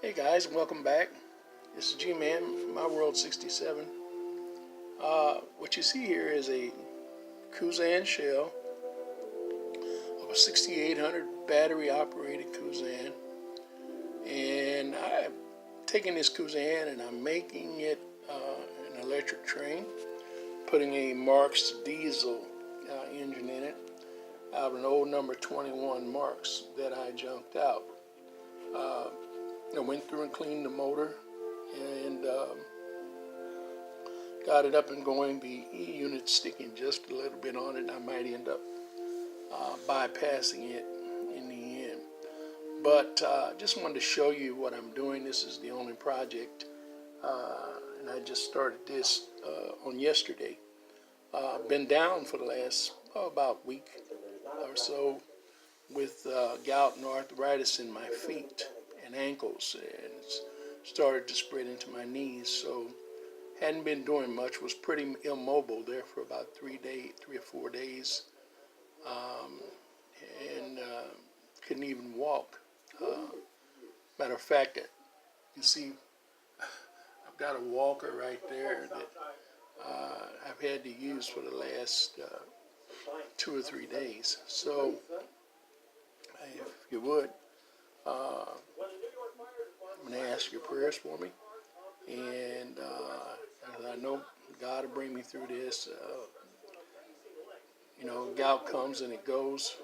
Hey guys, welcome back. This is G-Man from My World 67. What you see here is a Kusan shell of a 6800 battery operated Kusan. And I've taken this Kusan and I'm making it an electric train, putting a Marx diesel engine in it out of an old number 21 Marx that I junked out. I went through and cleaned the motor and got it up and going. The E unit sticking just a little bit on it. I might end up bypassing it in the end. But just wanted to show you what I'm doing. This is the only project, and I just started this on yesterday. Been down for the last about week or so with gout and arthritis in my feet and ankles, and it's started to spread into my knees. So hadn't been doing much, was pretty immobile there for about 3 or 4 days, and couldn't even walk. Matter of fact, you see I've got a walker right there that I've had to use for the last 2 or 3 days. So if you would, I'm going to ask your prayers for me, and I know God will bring me through this. Gout comes and it goes.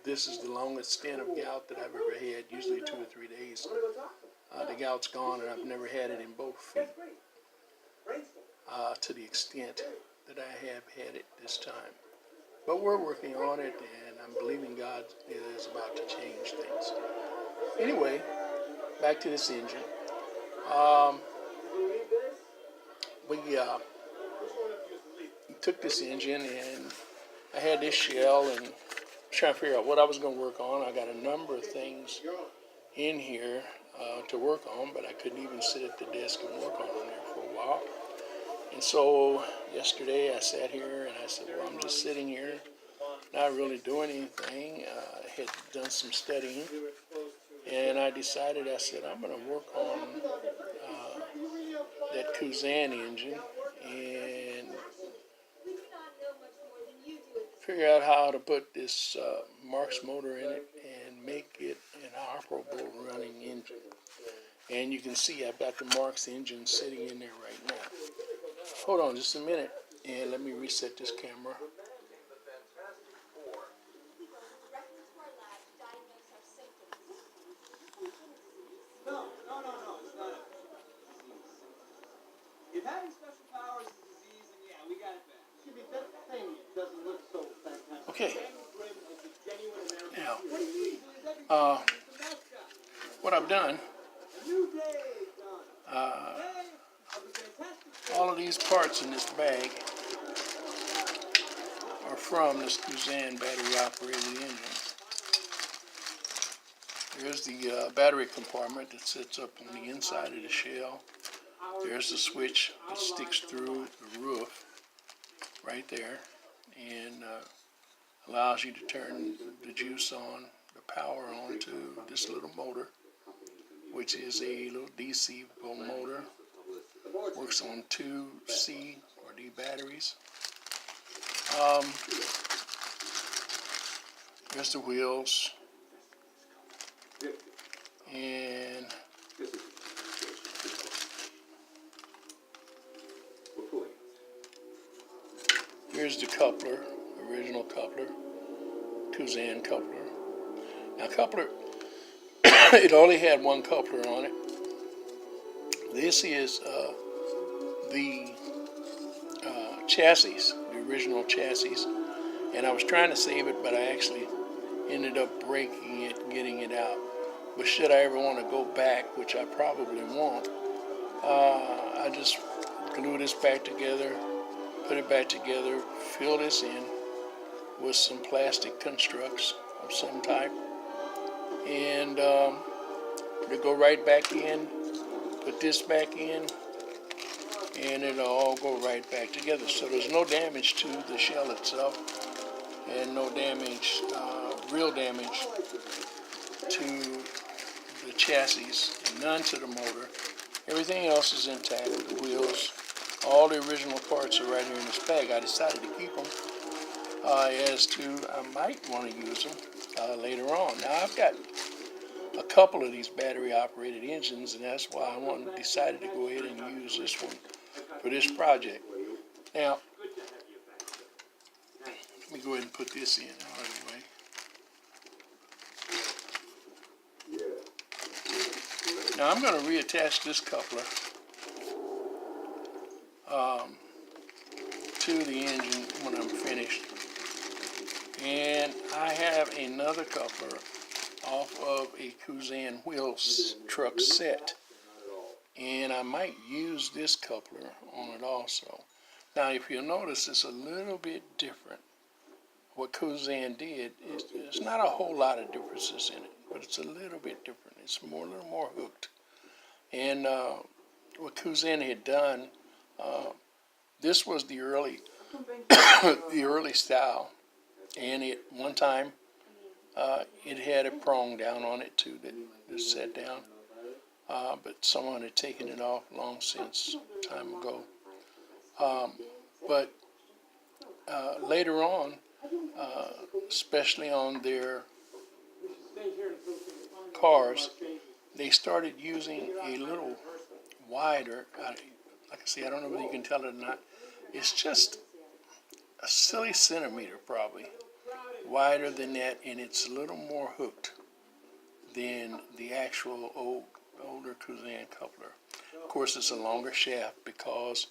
This is the longest stint of gout that I've ever had, usually 2 or 3 days. The gout's gone, and I've never had it in both feet to the extent that I have had it this time. But we're working on it, and I'm believing God is about to change things. Anyway, back to this engine. We took this engine, and I had this shell, and trying to figure out what I was going to work on. I got a number of things in here to work on, but I couldn't even sit at the desk and work on them there for a while. And so yesterday I sat here and I said, well, I'm just sitting here, not really doing anything. I had done some studying, and I decided, I said, I'm going to work on that Kusan engine and figure out how to put this Marx motor in it and make it an operable running engine. And you can see I've got the Marx engine sitting in there right now. Hold on just a minute, and let me reset this camera. No, it's not. If having special powers is a disease, then yeah, we got it back. That thing doesn't look so fantastic. Okay. Now, what I've done, all of these parts in this bag are from this Kusan battery-operated engine. There's the battery compartment that sits up on the inside of the shell. There's the switch that sticks through the roof right there and allows you to turn the juice on, the power on to this little motor, which is a little DC motor. Works on 2 C or D batteries. There's the wheels, and here's the coupler, original coupler, Kusan coupler. Now coupler, it only had one coupler on it. This is the chassis, the original chassis, and I was trying to save it, but I actually ended up breaking it, getting it out. But should I ever want to go back, which I probably won't, I just glue this back together, put it back together, fill this in with some plastic constructs of some type, and to go right back in, put this back in, and it'll all go right back together. So there's no damage to the shell itself, and no damage, real damage, to the chassis, and none to the motor. Everything else is intact, the wheels, all the original parts are right here in this bag. I decided to keep them as to I might want to use them later on. Now I've got a couple of these battery operated engines, and that's why I decided to go ahead and use this one for this project. Now, let me go ahead and put this in out of the way. Now I'm going to reattach this coupler to the engine when I'm finished. And I have another coupler off of a Kusan wheel truck set. And I might use this coupler on it also. Now if you'll notice, it's a little bit different. What Kusan did is there's not a whole lot of differences in it, but it's a little bit different. It's a little more hooked. And what Kusan had done, this was the early the early style, and it one time it had a prong down on it too that sat down, but someone had taken it off long since time ago. But later on, especially on their cars, they started using a little wider, like I say, I don't know whether you can tell it or not, it's just a silly centimeter probably wider than that, and it's a little more hooked than the actual older Kusan coupler. Of course, it's a longer shaft because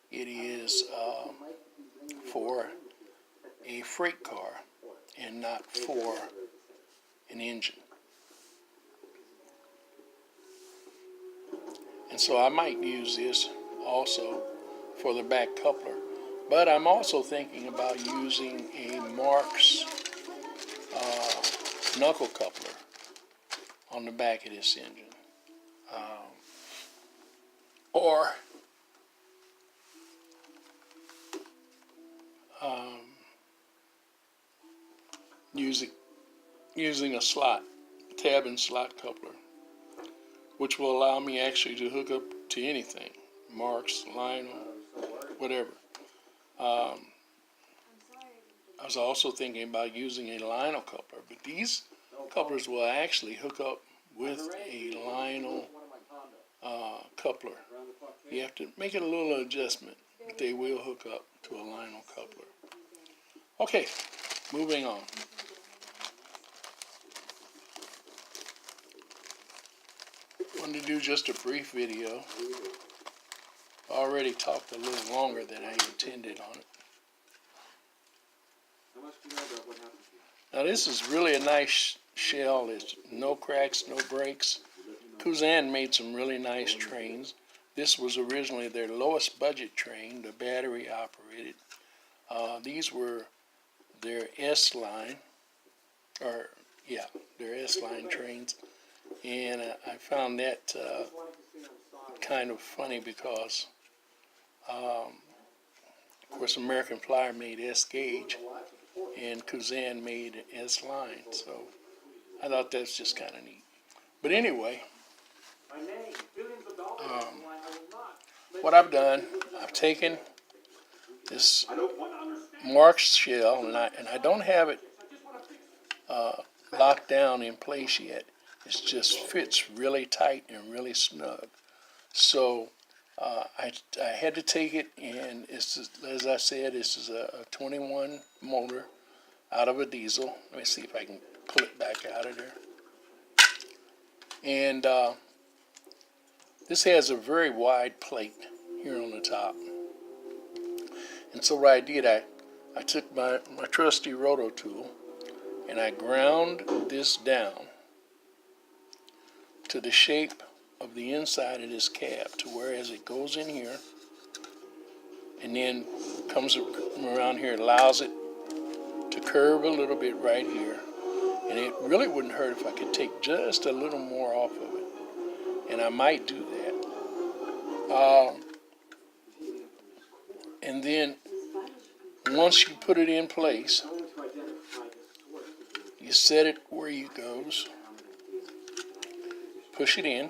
it is for a freight car and not for an engine. And so I might use this also for the back coupler. But I'm also thinking about using a Marx knuckle coupler on the back of this engine. Or using a slot, tab and slot coupler, which will allow me actually to hook up to anything, Marx, Lionel, whatever. I was also thinking about using a Lionel coupler, but these couplers will actually hook up with a Lionel coupler. You have to make it a little adjustment, but they will hook up to a Lionel coupler. Okay, moving on. Wanted to do just a brief video. I already talked a little longer than I intended on it. Now this is really a nice shell. There's no cracks, no breaks. Kusan made some really nice trains. This was originally their lowest budget train, the battery operated. These were their S-line, their S-line trains. And I found that kind of funny because, of course, American Flyer made S-gauge and Kusan made S-line. So I thought that's just kind of neat. But anyway, what I've done, I've taken this Marx shell, and I don't have it locked down in place yet. It just fits really tight and really snug. So I had to take it, and it's just, as I said, this is a 21 motor out of a diesel. Let me see if I can pull it back out of there. And this has a very wide plate here on the top. And so what I did, I took my trusty roto tool and I ground this down to the shape of the inside of this cab, to where as it goes in here and then comes around here, allows it to curve a little bit right here. And it really wouldn't hurt if I could take just a little more off of it. And I might do that. And then once you put it in place, you set it where it goes. push it in,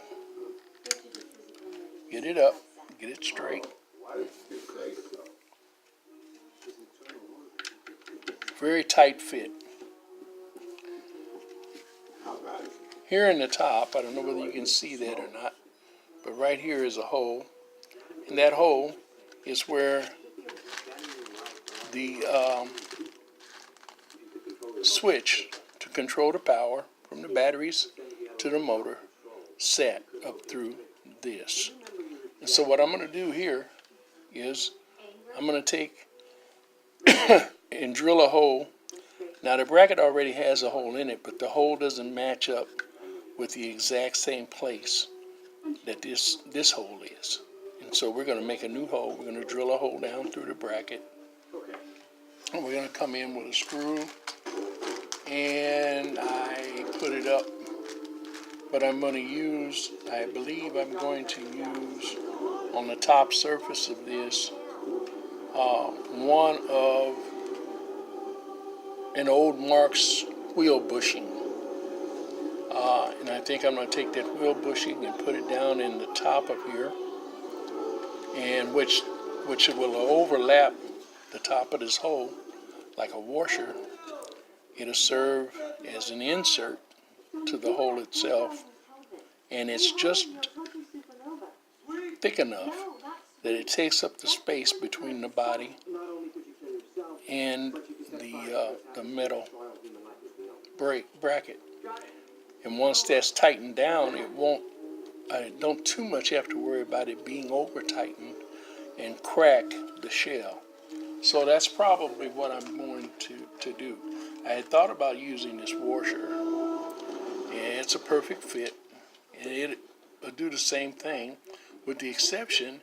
get it up, get it straight. Very tight fit. Here in the top, I don't know whether you can see that or not, but right here is a hole. And that hole is where the switch to control the power from the batteries to the motor set up through this. And so what I'm going to do here is I'm going to take and drill a hole. Now the bracket already has a hole in it, but the hole doesn't match up with the exact same place that this hole is. And so we're going to make a new hole. We're going to drill a hole down through the bracket. And we're going to come in with a screw. And I put it up. But I'm going to use, I believe I'm going to use on the top surface of this one of an old Marx wheel bushing. And I think I'm going to take that wheel bushing and put it down in the top of here, and which will overlap the top of this hole like a washer. It'll serve as an insert to the hole itself, and it's just thick enough that it takes up the space between the body and the metal bracket. And once that's tightened down, it won't, I don't too much have to worry about it being over tightened and crack the shell. So that's probably what I'm going to do. I had thought about using this washer, and it's a perfect fit, and it'll do the same thing, with the exception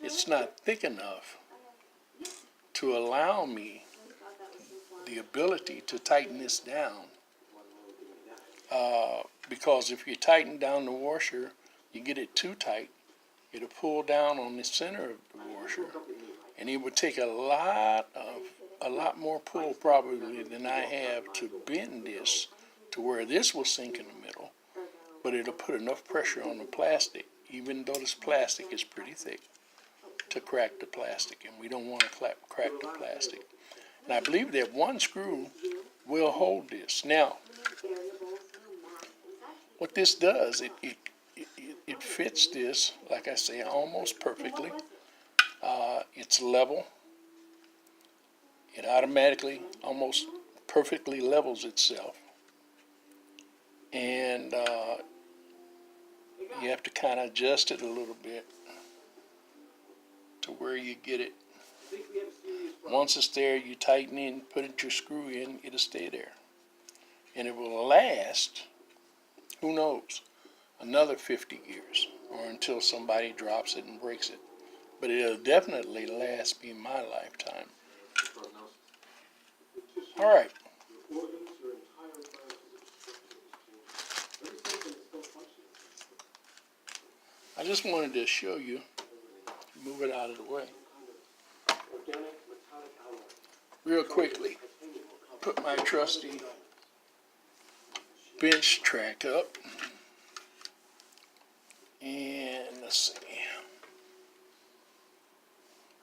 it's not thick enough to allow me the ability to tighten this down. Because if you tighten down the washer, you get it too tight, it'll pull down on the center of the washer, and it would take a lot more pull probably than I have to bend this to where this will sink in the middle, but it'll put enough pressure on the plastic, even though this plastic is pretty thick, to crack the plastic, and we don't want to crack the plastic. And I believe that one screw will hold this. Now, what this does, it fits this, like I say, almost perfectly. It's level. It automatically, almost perfectly levels itself. And you have to kind of adjust it a little bit to where you get it. Once it's there, you tighten in, put your screw in, it'll stay there. And it will last, who knows, another 50 years, or until somebody drops it and breaks it. But it'll definitely last me my lifetime. All right. I just wanted to show you, move it out of the way, real quickly. Put my trusty bench track up, and let's see,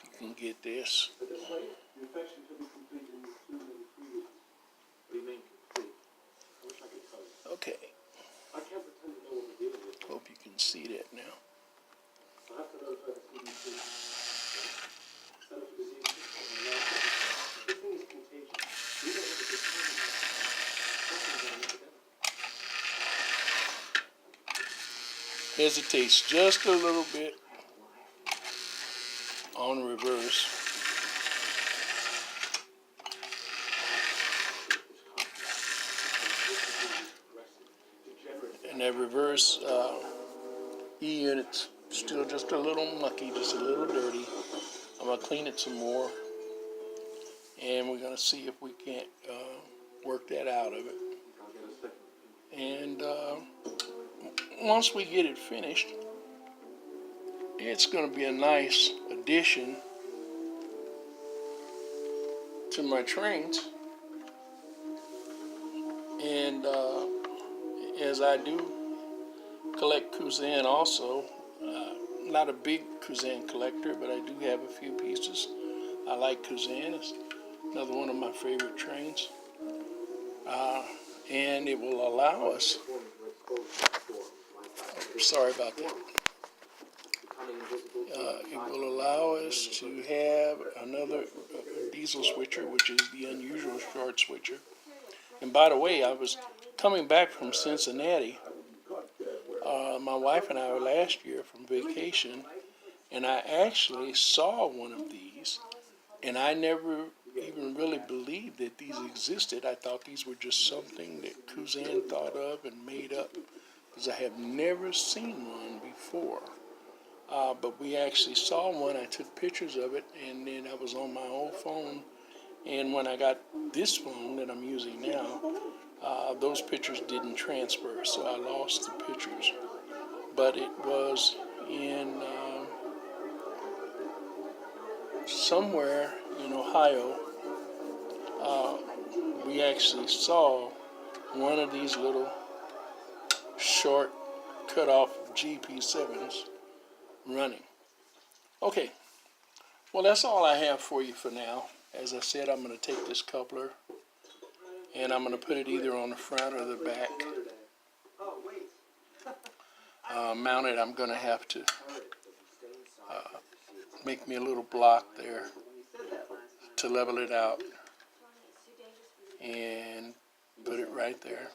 you can get this. Okay, hope you can see that now. Hesitates just a little bit on reverse. And that reverse E unit's still just a little mucky, just a little dirty. I'm going to clean it some more, and we're going to see if we can't work that out of it. And once we get it finished, it's going to be a nice addition to my trains. And as I do collect Kusan also. Not a big Kusan collector, but I do have a few pieces. I like Kusan. It's another one of my favorite trains. And it will allow us, sorry about that, it will allow us to have another diesel switcher, which is the unusual short switcher. And by the way, I was coming back from Cincinnati. My wife and I were last year from vacation, and I actually saw one of these, and I never even really believed that these existed. I thought these were just something that Kusan thought of and made up, because I have never seen one before. But we actually saw one. I took pictures of it, and then I was on my old phone. And when I got this phone that I'm using now, those pictures didn't transfer, so I lost the pictures. But it was in somewhere in Ohio. We actually saw one of these little short cut-off GP7s running. Okay, well, that's all I have for you for now. As I said, I'm going to take this coupler and I'm going to put it either on the front or the back. Mounted, I'm going to have to make me a little block there to level it out and put it right there.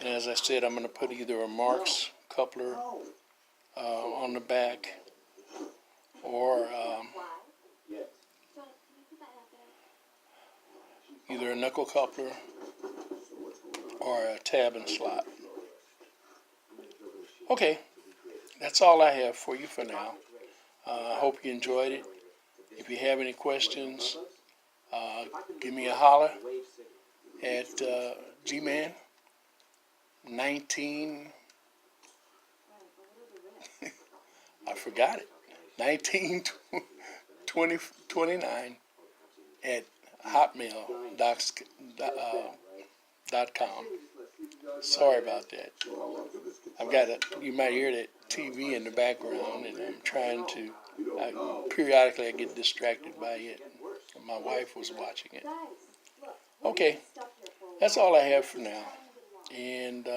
And as I said, I'm going to put either a Marx coupler on the back or either a knuckle coupler or a tab and slot. Okay, that's all I have for you for now. I hope you enjoyed it. If you have any questions, give me a holler at Gman19. I forgot it. 1929 at hotmail.com. Sorry about that. I've got you might hear that TV in the background, and I'm trying to, periodically I get distracted by it. My wife was watching it. Okay, that's all I have for now. And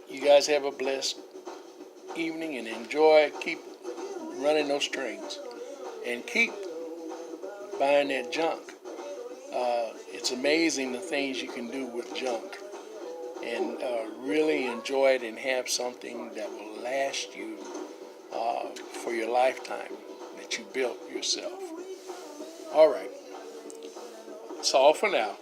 you guys have a blessed evening and enjoy. Keep running those trains and keep buying that junk. It's amazing the things you can do with junk, and really enjoy it and have something that will last you for your lifetime that you built yourself. All right, that's all for now.